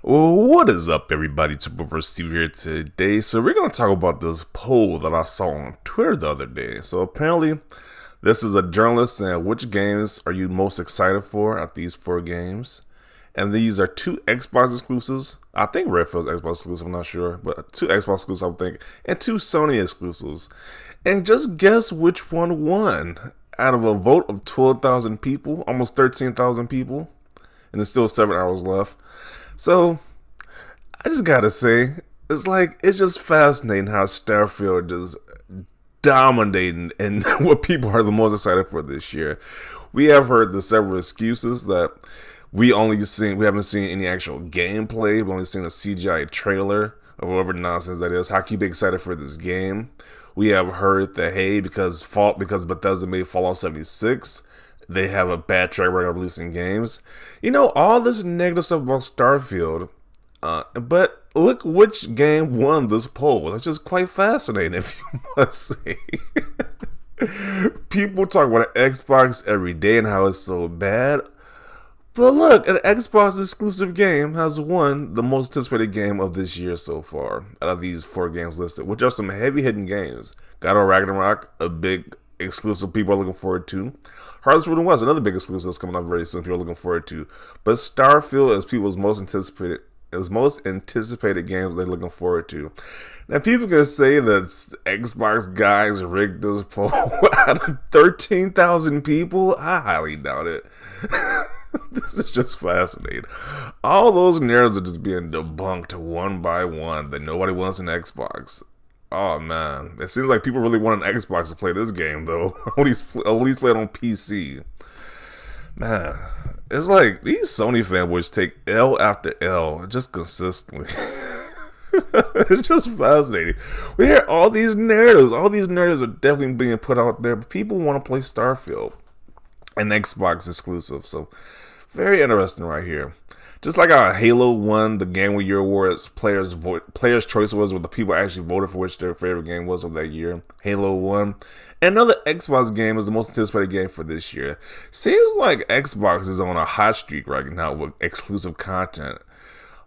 What is up, everybody? It's Steve here today. So we're going to talk about this poll that I saw on Twitter the other day. So apparently, this is a journalist saying which games are you most excited for at these 4 games. And these are 2 Xbox exclusives. I think Redfield's Xbox exclusive, I'm not sure. But 2 Xbox exclusives, I think. And 2 Sony exclusives. And just guess which one won out of a vote of 12,000 people, almost 13,000 people. And there's still 7 hours left. So, I just gotta say, it's just fascinating how Starfield is dominating and what people are the most excited for this year. We have heard the several excuses that we haven't seen any actual gameplay, we've only seen a CGI trailer or whatever nonsense that is. How can you be excited for this game? We have heard that, hey, because Bethesda made Fallout 76, they have a bad track record of releasing games. You know, all this negative stuff about Starfield. But look which game won this poll. That's just quite fascinating, if you must say. People talk about an Xbox every day and how it's so bad. But look, an Xbox exclusive game has won the most anticipated game of this year so far, out of these 4 games listed, which are some heavy hitting games. God of Ragnarok, a big exclusive people are looking forward to. Hearts of the West, another big exclusive that's coming up very soon, people are looking forward to. But Starfield is people's most anticipated games they're looking forward to. Now, people can say that Xbox guys rigged this poll out of 13,000 people. I highly doubt it. This is just fascinating. All those narratives are just being debunked one by one that nobody wants an Xbox. Oh man, it seems like people really want an Xbox to play this game, though. at least play it on PC. Man, it's like these Sony fanboys take L after L just consistently. It's just fascinating. We hear all these narratives. All these narratives are definitely being put out there, but people want to play Starfield, an Xbox exclusive. So, very interesting right here. Just like how Halo won the Game of the Year awards, players' choice was what the people actually voted for which their favorite game was of that year. Halo won. And another Xbox game is the most anticipated game for this year. Seems like Xbox is on a hot streak right now with exclusive content.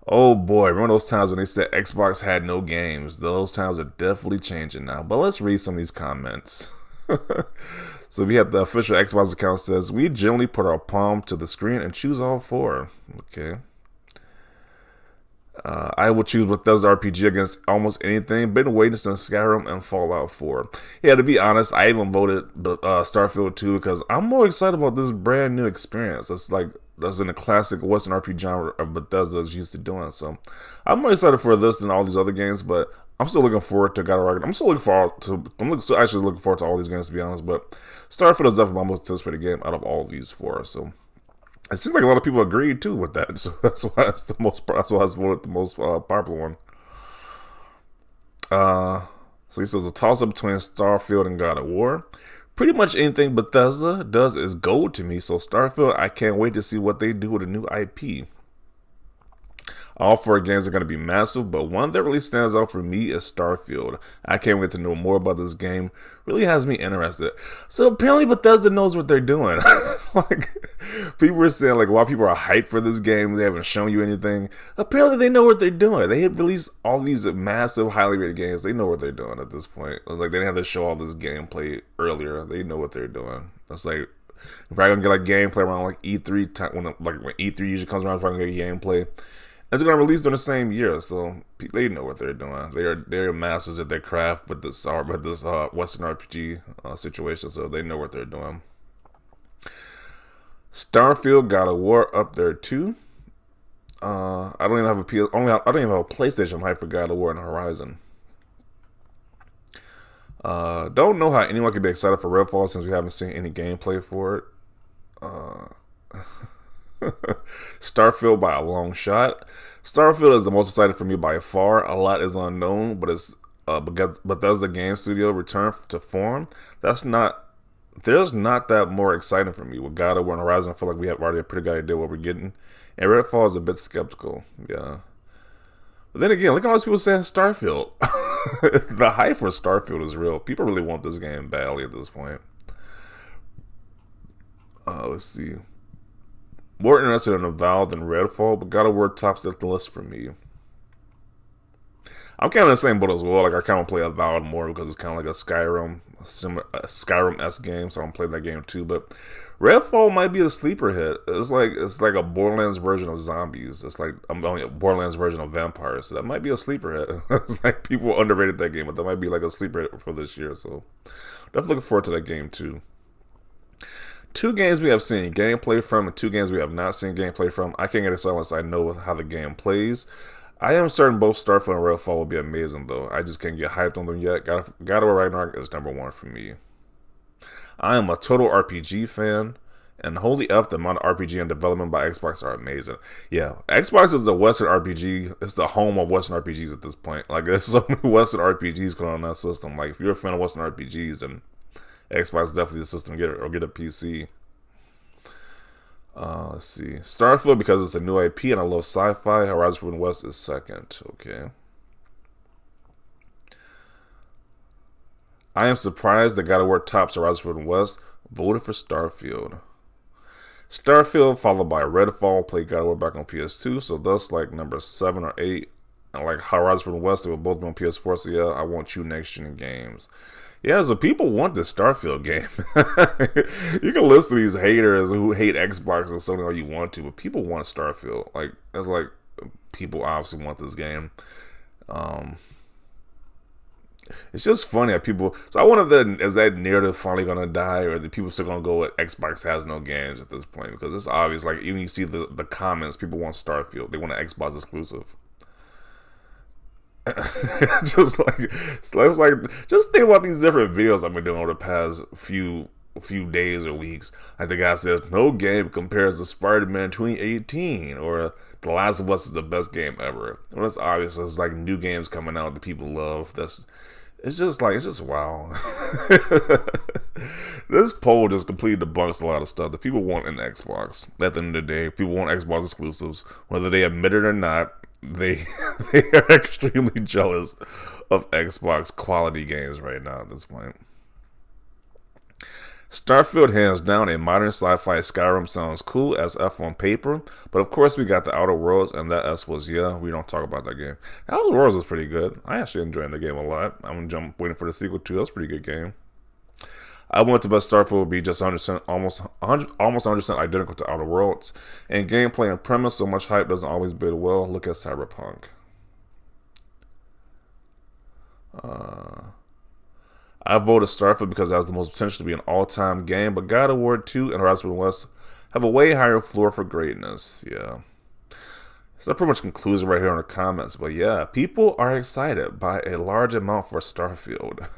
Oh boy, remember those times when they said Xbox had no games? Those times are definitely changing now. But let's read some of these comments. So we have the official Xbox account says, we generally put our palm to the screen and choose all 4. Okay. I will choose Bethesda RPG against almost anything. Been waiting since Skyrim and Fallout 4. Yeah, to be honest, I even voted Starfield 2 because I'm more excited about this brand new experience. That's in the classic Western RPG genre of Bethesda is used to doing. So I'm more excited for this than all these other games, but I'm still looking forward to God of Ragnarok. I'm actually looking forward to all these games, to be honest. But Starfield is definitely my most anticipated game out of all these 4. So it seems like a lot of people agreed too with that. So that's why it's the most. That's why it's voted the most popular one. So he says a toss up between Starfield and God of War. Pretty much anything Bethesda does is gold to me. So Starfield, I can't wait to see what they do with a new IP. All 4 games are going to be massive, but one that really stands out for me is Starfield. I can't wait to know more about this game. Really has me interested. So apparently Bethesda knows what they're doing. Like, people were saying, like, while people are hyped for this game, they haven't shown you anything. Apparently they know what they're doing. They have released all these massive, highly rated games. They know what they're doing at this point. Like, they didn't have to show all this gameplay earlier. They know what they're doing. That's like, we're probably going to get like gameplay around like E3 time, when E3 usually comes around, we're probably going to get gameplay. It's going to release during the same year, so they know what they're doing. They're masters at their craft with this Western RPG situation, so they know what they're doing. Starfield, God of War up there too. I don't even have a PlayStation hype for God of War and Horizon. Don't know how anyone could be excited for Redfall since we haven't seen any gameplay for it. Starfield by a long shot. Starfield is the most exciting for me by far. A lot is unknown, but it's Bethesda Game Studio return to form. There's not that more exciting for me. With God of War and Horizon, I feel like we have already a pretty good idea what we're getting. And Redfall is a bit skeptical. Yeah. But then again, look at all these people saying Starfield. The hype for Starfield is real. People really want this game badly at this point. Let's see. More interested in Avowed than Redfall, but God of War tops the list for me. I'm kind of in the same boat as well. Like I kind of play Avowed more because it's kind of like a Skyrim-esque game, so I'm playing that game too. But Redfall might be a sleeper hit. It's like a Borderlands version of zombies. It's like a Borderlands version of vampires. So that might be a sleeper hit. It's like people underrated that game, but that might be like a sleeper hit for this year. So definitely looking forward to that game too. Two games we have seen gameplay from, and two games we have not seen gameplay from. I can't get excited unless I know how the game plays. I am certain both Starfield and Redfall will be amazing, though. I just can't get hyped on them yet. God of War Ragnarok is #1 for me. I am a total RPG fan, and holy F, the amount of RPG in development by Xbox are amazing. Yeah, Xbox is the Western RPG. It's the home of Western RPGs at this point. Like, there's so many Western RPGs going on that system. Like, if you're a fan of Western RPGs, then Xbox is definitely the system to get it, or get a PC. Let's see. Starfield, because it's a new IP and I love sci-fi. Horizon Forbidden West is second. Okay. I am surprised that God of War tops Horizon Forbidden West. Voted for Starfield. Starfield followed by Redfall. Played God of War back on PS2, so thus like number 7 or 8. And like Horizon Forbidden West, they will both be on PS4. So yeah, I want you next gen games. Yeah, so people want this Starfield game. You can listen to these haters who hate Xbox or something all you want to, but people want Starfield. Like, it's like people obviously want this game. It's just funny that people. So I wonder if is that narrative finally gonna die, or the people still gonna go with Xbox has no games at this point? Because it's obvious. Like even you see the comments, people want Starfield. They want an Xbox exclusive. just think about these different videos I've been doing over the past few days or weeks. Like the guy says, no game compares to Spider-Man 2018, or The Last of Us is the best game ever. Well, it's obvious. There's like new games coming out that people love. It's just wow. This poll just completely debunks a lot of stuff that people want in Xbox. At the end of the day, people want Xbox exclusives, whether they admit it or not. They are extremely jealous of Xbox quality games right now at this point. Starfield, hands down, a modern sci-fi Skyrim, sounds cool as F on paper, but of course we got the Outer Worlds, and that S was, yeah, we don't talk about that game. The Outer Worlds is pretty good. I actually enjoyed the game a lot. I'm waiting for the sequel too. That's a pretty good game. I want to bet Starfield would be just 100%, almost 100% identical to Outer Worlds. And gameplay and premise, so much hype doesn't always bid well. Look at Cyberpunk. I voted Starfield because it has the most potential to be an all-time game, but God of War 2 and Horizon Forbidden West have a way higher floor for greatness. Yeah. So that pretty much concludes it right here in the comments. But yeah, people are excited by a large amount for Starfield.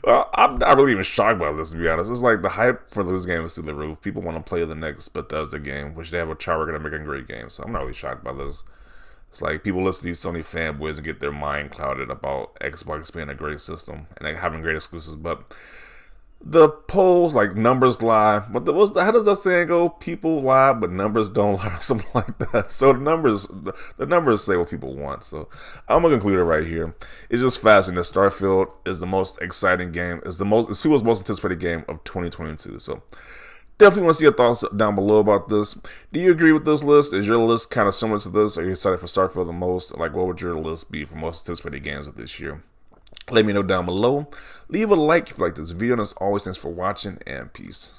Well, I'm not really even shocked by this, to be honest. It's like the hype for this game is through the roof. People want to play the next Bethesda game, which they have a track record of making great games. So I'm not really shocked by this. It's like people listen to these Sony fanboys and get their mind clouded about Xbox being a great system and having great exclusives. But the polls, like, numbers lie. But how does that saying go? People lie, but numbers don't lie, or something like that. So the numbers say what people want. So I'm gonna conclude it right here. It's just fascinating that Starfield is the most exciting game. It's people's most anticipated game of 2022. So definitely want to see your thoughts down below about this. Do you agree with this list? Is your list kind of similar to this? Are you excited for Starfield the most? Like, what would your list be for most anticipated games of this year? Let me know down below. Leave a like if you like this video. And as always, thanks for watching, and peace.